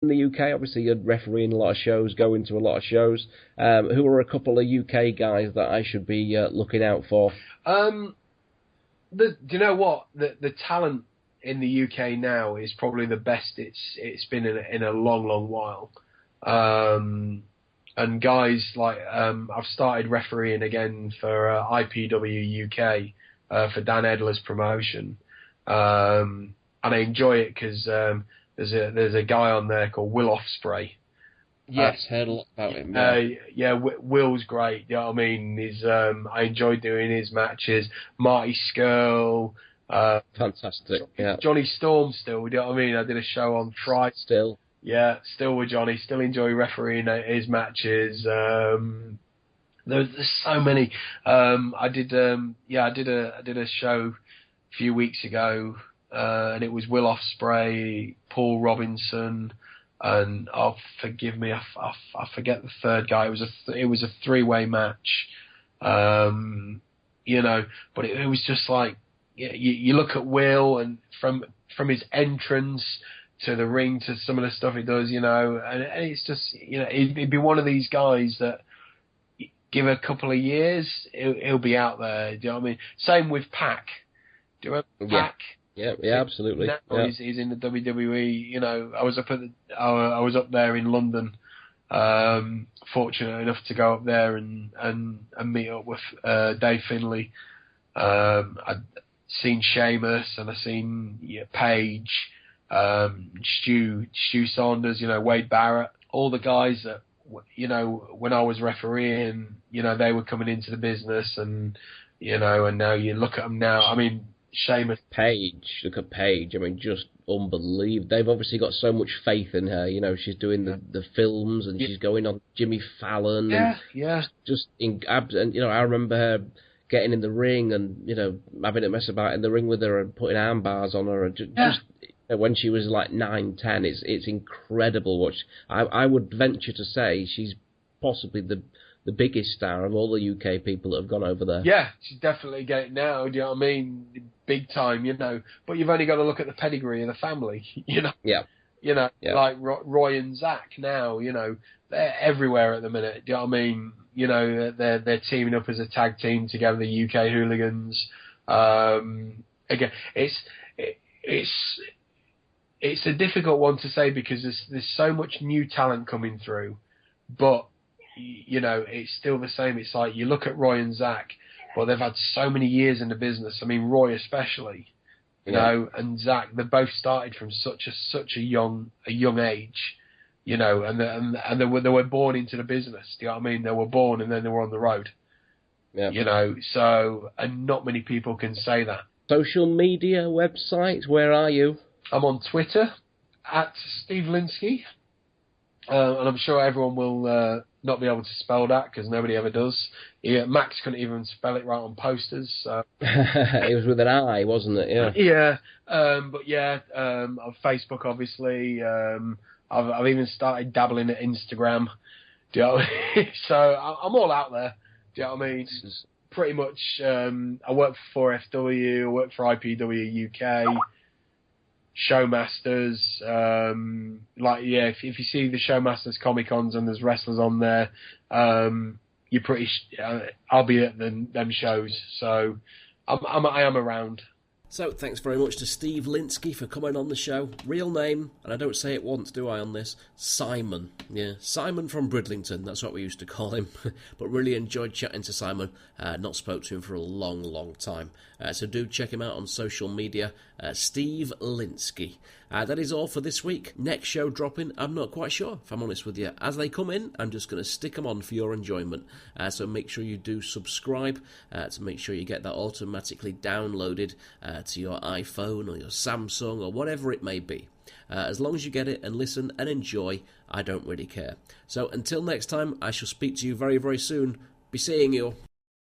in the UK? Obviously, you're refereeing a lot of shows, going to a lot of shows. Who are a couple of UK guys that I should be looking out for? Do you know what? The talent in the UK now is probably the best it's been in a long while. And guys like I've started refereeing again for IPW UK for Dan Edler's promotion, and I enjoy it because there's a guy on there called Will Offspray. Yes, heard a lot about him. Yeah, Will's great. You know what I mean? He's I enjoy doing his matches. Marty Skrull. Fantastic. Yeah. Johnny Storm still. You know what I mean? I did a show on Friday. Still. Yeah, still with Johnny. Still enjoy refereeing his matches. There's so many. I did a show a few weeks ago, and it was Will Offspray, Paul Robinson, and forgive me, I forget the third guy. It was a three-way match, you know. But it was just like you look at Will, and from his entrance to the ring to some of the stuff he does, you know, and it's just, you know, he'd be one of these guys that give a couple of years, he'll be out there. Do you know what I mean? Same with Pac. Do you remember Pac? Yeah, absolutely. Now he's in the WWE. You know, I was up there in London, fortunate enough to go up there and meet up with Dave Finlay. I'd seen Sheamus and I've seen Paige, Stu Saunders, you know, Wade Barrett, all the guys that, you know, when I was refereeing, you know, they were coming into the business, and you know, and now you look at them now. I mean, Sheamus, Paige, look at Paige. I mean, just unbelievable. They've obviously got so much faith in her. You know, she's doing the films, and she's going on Jimmy Fallon. Just in abs. And you know, I remember her getting in the ring and, you know, having a mess about in the ring with her and putting arm bars on her, and just when she was like 9, 10, it's incredible. I would venture to say she's possibly the biggest star of all the UK people that have gone over there. Yeah, she's definitely getting now. Do you know what I mean? Big time, you know. But you've only got to look at the pedigree of the family, you know. Yeah. You know, like Roy and Zach now, you know, they're everywhere at the minute. Do you know what I mean? You know, they're teaming up as a tag team together, the UK Hooligans. Again, it's a difficult one to say because there's so much new talent coming through, but you know, it's still the same. It's like you look at Roy and Zach, but they've had so many years in the business. I mean, Roy especially, you know, and Zach, they both started from such a young age, you know, and they were born into the business. Do you know what I mean? They were born and then they were on the road. Yeah. You know, so, and not many people can say that. Social media websites, where are you? I'm on Twitter at Steve Lynskey, and I'm sure everyone will not be able to spell that because nobody ever does. Max couldn't even spell it right on posters. So. It was with an I, wasn't it? Yeah. Yeah, but yeah, on Facebook obviously. I've even started dabbling at Instagram. Do you know what I mean? So I'm all out there. Do you know what I mean? Pretty much. I work for 4FW. I work for IPW UK. Showmasters, if you see the Showmasters Comic Cons and there's wrestlers on there, you're pretty. I'll be at them shows, so I am around. So thanks very much to Steve Lynskey for coming on the show. Real name, and I don't say it once, do I, on this? Simon. Yeah, Simon from Bridlington, that's what we used to call him. But really enjoyed chatting to Simon. Not spoke to him for a long time. So do check him out on social media, Steve Lynskey. That is all for this week. Next show dropping, I'm not quite sure, if I'm honest with you. As they come in, I'm just going to stick them on for your enjoyment. So make sure you do subscribe to make sure you get that automatically downloaded to your iPhone or your Samsung or whatever it may be. As long as you get it and listen and enjoy, I don't really care. So until next time, I shall speak to you very soon. Be seeing you.